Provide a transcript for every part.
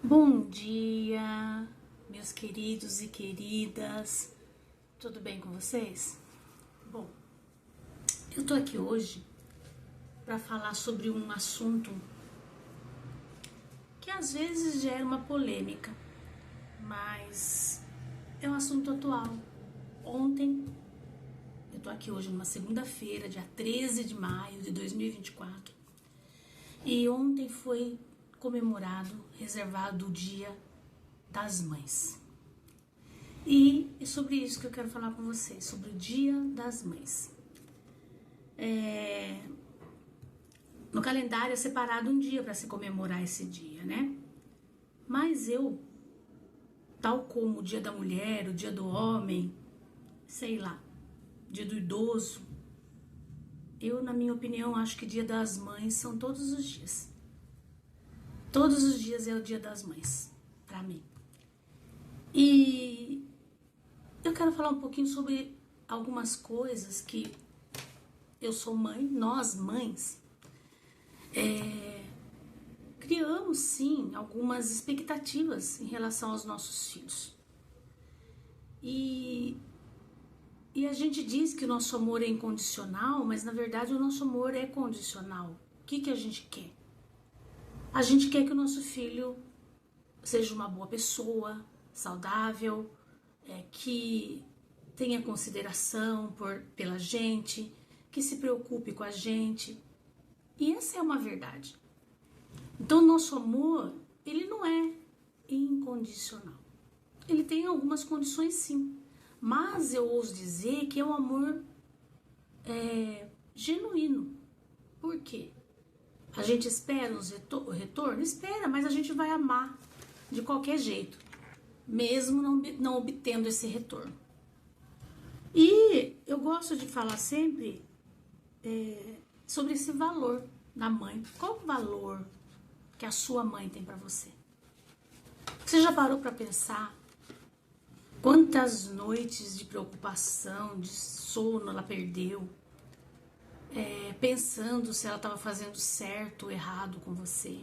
Bom dia, meus queridos e queridas, tudo bem com vocês? Bom, eu tô aqui hoje para falar sobre um assunto que às vezes gera uma polêmica, mas é um assunto atual. Ontem, eu tô aqui hoje numa segunda-feira, dia 13 de maio de 2024, e ontem foi comemorado, reservado o Dia das Mães. E é sobre isso que eu quero falar com vocês, sobre o Dia das Mães. No calendário é separado um dia para se comemorar esse dia, né? Mas eu, tal como o Dia da Mulher, o Dia do Homem, sei lá, Dia do Idoso, eu, na minha opinião, acho que Dia das Mães são todos os dias. Todos os dias é o Dia das Mães, para mim. E eu quero falar um pouquinho sobre algumas coisas que eu sou mãe, nós mães, criamos sim algumas expectativas em relação aos nossos filhos. E a gente diz que o nosso amor é incondicional, mas na verdade o nosso amor é condicional. O que a gente quer? A gente quer que o nosso filho seja uma boa pessoa, saudável, que tenha consideração pela gente, que se preocupe com a gente. E essa é uma verdade. Então, o nosso amor, ele não é incondicional. Ele tem algumas condições, sim. Mas eu ouso dizer que é um amor genuíno. Por quê? A gente espera o retorno? Espera, mas a gente vai amar de qualquer jeito, mesmo não obtendo esse retorno. E eu gosto de falar sempre sobre esse valor da mãe. Qual o valor que a sua mãe tem para você? Você já parou para pensar quantas noites de preocupação, de sono ela perdeu, pensando se ela estava fazendo certo ou errado com você,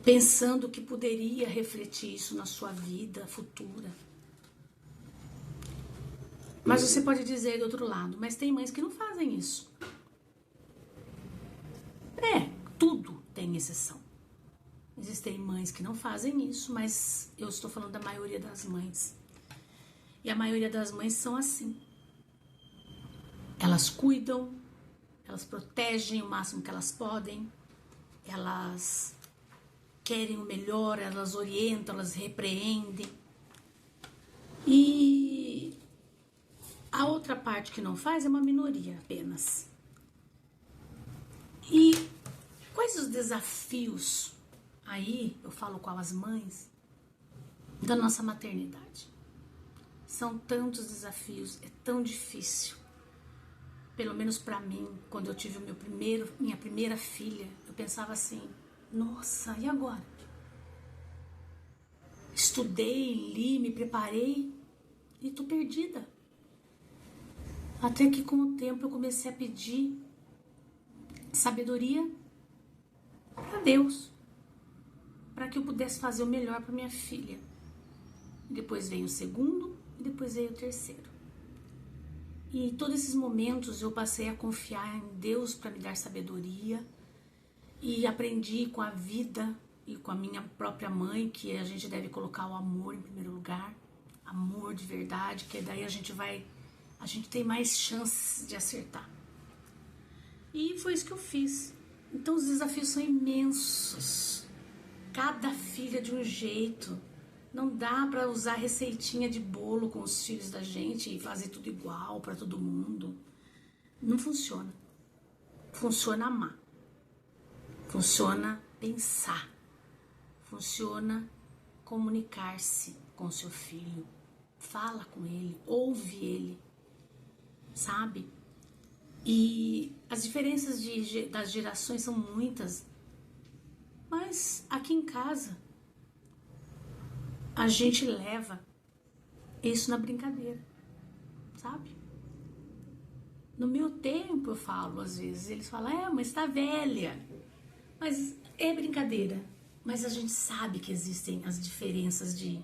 pensando que poderia refletir isso na sua vida futura? Mas você pode dizer do outro lado, mas tem mães que não fazem isso. Tudo tem exceção. Existem mães que não fazem isso, mas eu estou falando da maioria das mães. E a maioria das mães são assim. Elas cuidam, elas protegem o máximo que elas podem, elas querem o melhor, elas orientam, elas repreendem. E a outra parte que não faz é uma minoria apenas. E quais os desafios aí, eu falo com as mães, da nossa maternidade? São tantos desafios, é tão difícil. Pelo menos para mim, quando eu tive minha primeira filha, eu pensava assim, nossa, e agora? Estudei, li, me preparei e tô perdida. Até que com o tempo eu comecei a pedir sabedoria para Deus, para que eu pudesse fazer o melhor para minha filha. Depois veio o segundo e depois veio o terceiro. E todos esses momentos eu passei a confiar em Deus para me dar sabedoria e aprendi com a vida e com a minha própria mãe que a gente deve colocar o amor em primeiro lugar, amor de verdade, que daí a gente tem mais chances de acertar. E foi isso que eu fiz. Então os desafios são imensos. Cada filha de um jeito. Não dá para usar receitinha de bolo com os filhos da gente e fazer tudo igual para todo mundo. Não funciona. Funciona amar. Funciona pensar. Funciona comunicar-se com seu filho. Fala com ele, ouve ele, sabe? E as diferenças das gerações são muitas. Mas aqui em casa, a gente leva isso na brincadeira, sabe? No meu tempo, eu falo às vezes, eles falam, mas tá velha. Mas é brincadeira. Mas a gente sabe que existem as diferenças de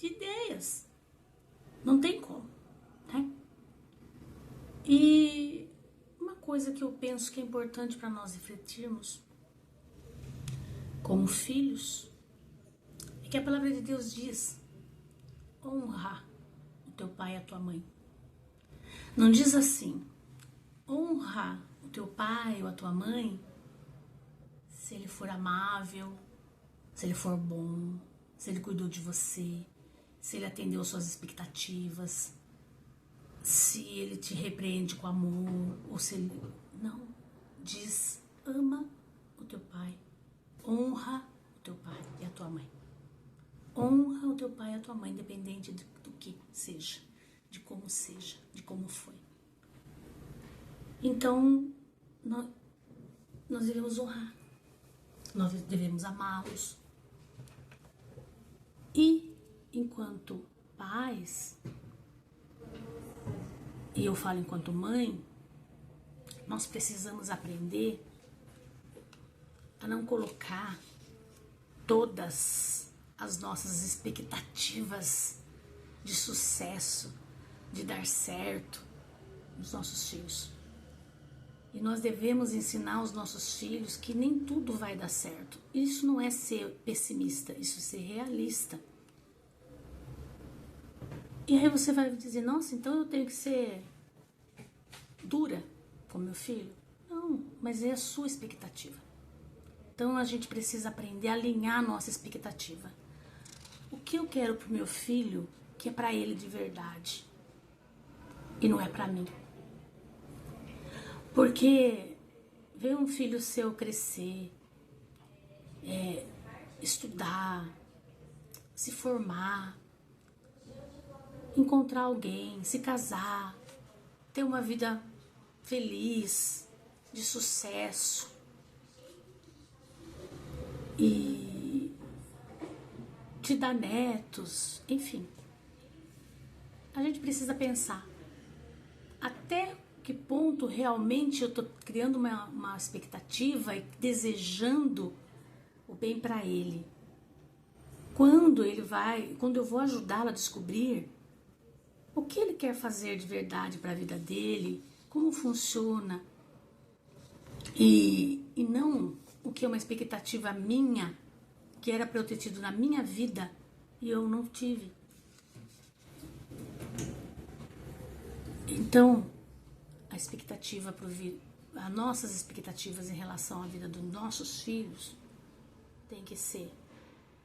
ideias. Não tem como, né? E uma coisa que eu penso que é importante para nós refletirmos como filhos é que a palavra de Deus diz: honra o teu pai e a tua mãe. Não diz assim: honra o teu pai ou a tua mãe se ele for amável, se ele for bom, se ele cuidou de você, se ele atendeu suas expectativas, se ele te repreende com amor, ou se ele... Não, diz: ama o teu pai, honra o teu pai e a tua mãe. Honra o teu pai e a tua mãe, independente do que seja, de como foi. Então, nós devemos honrar, nós devemos amá-los. E, enquanto pais, e eu falo enquanto mãe, nós precisamos aprender a não colocar todas as nossas expectativas de sucesso, de dar certo nos nossos filhos. E nós devemos ensinar aos nossos filhos que nem tudo vai dar certo. Isso não é ser pessimista, isso é ser realista. E aí você vai dizer: nossa, então eu tenho que ser dura com meu filho? Não, mas é a sua expectativa. Então a gente precisa aprender a alinhar a nossa expectativa. O que eu quero pro meu filho, que é para ele de verdade, e não é para mim. Porque ver um filho seu crescer, estudar, se formar, encontrar alguém, se casar, ter uma vida feliz, de sucesso e te dar netos, enfim. A gente precisa pensar até que ponto realmente eu estou criando uma expectativa e desejando o bem para ele. Quando eu vou ajudá-lo a descobrir o que ele quer fazer de verdade para a vida dele, como funciona, e não o que é uma expectativa minha, que era para eu ter tido na minha vida e eu não tive. Então, as nossas expectativas em relação à vida dos nossos filhos tem que ser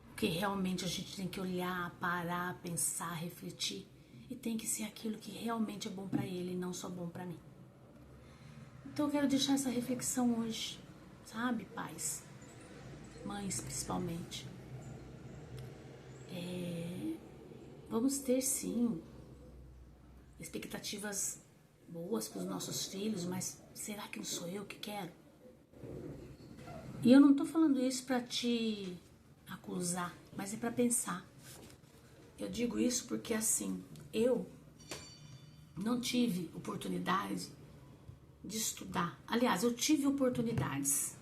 o que realmente a gente tem que olhar, parar, pensar, refletir, e tem que ser aquilo que realmente é bom para ele e não só bom para mim. Então eu quero deixar essa reflexão hoje, sabe, pais, mães principalmente. Vamos ter sim expectativas boas para os nossos filhos, mas será que não sou eu que quero? E eu não tô falando isso para te acusar, mas é para pensar. Eu digo isso porque assim, eu não tive oportunidade de estudar. Aliás, eu tive oportunidades,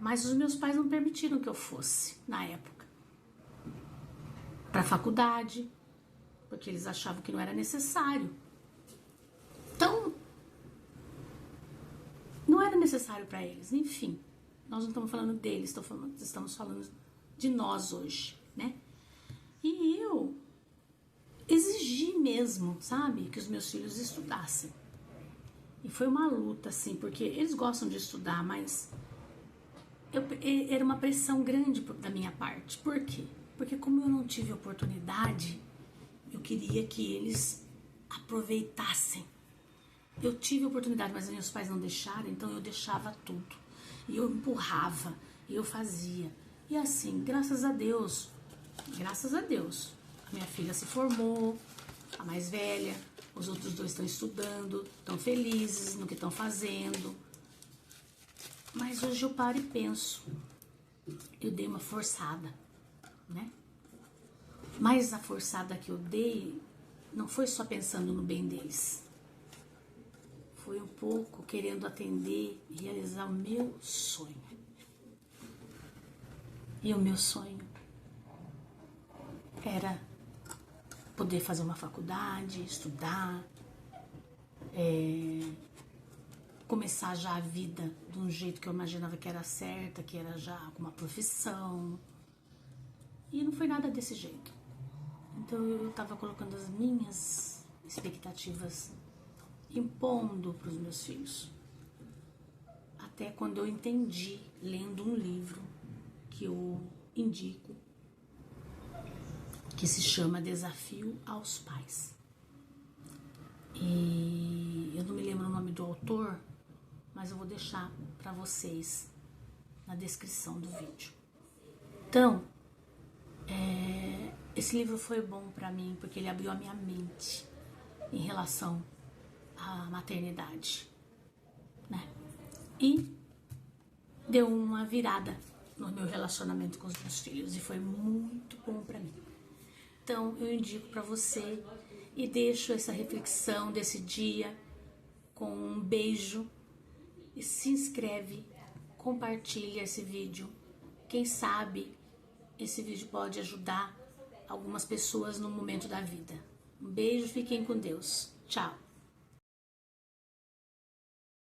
mas os meus pais não permitiram que eu fosse, na época, para a faculdade, porque eles achavam que não era necessário. Então, não era necessário para eles. Enfim, nós não estamos falando deles, estamos falando de nós hoje, né? E eu exigi mesmo, sabe, que os meus filhos estudassem. E foi uma luta, assim, porque eles gostam de estudar, mas era uma pressão grande da minha parte. Por quê? Porque como eu não tive oportunidade, eu queria que eles aproveitassem. Eu tive oportunidade, mas meus pais não deixaram, então eu deixava tudo. E eu empurrava, e eu fazia. E assim, graças a Deus, a minha filha se formou, a mais velha, os outros dois estão estudando, estão felizes no que estão fazendo. Mas hoje eu paro e penso, eu dei uma forçada, né? Mas a forçada que eu dei não foi só pensando no bem deles. Foi um pouco querendo atender e realizar o meu sonho. E o meu sonho era poder fazer uma faculdade, estudar, começar já a vida de um jeito que eu imaginava que era certa, que era já com uma profissão. E não foi nada desse jeito. Então eu estava colocando as minhas expectativas, impondo para os meus filhos. Até quando eu entendi, lendo um livro que eu indico, que se chama Desafio aos Pais. E eu não me lembro o nome do autor, mas eu vou deixar para vocês na descrição do vídeo. Então, esse livro foi bom para mim porque ele abriu a minha mente em relação à maternidade, né? E deu uma virada no meu relacionamento com os meus filhos e foi muito bom para mim. Então eu indico para você e deixo essa reflexão desse dia com um beijo e se inscreve, compartilha esse vídeo. Quem sabe esse vídeo pode ajudar algumas pessoas no momento da vida. Um beijo, fiquem com Deus. Tchau.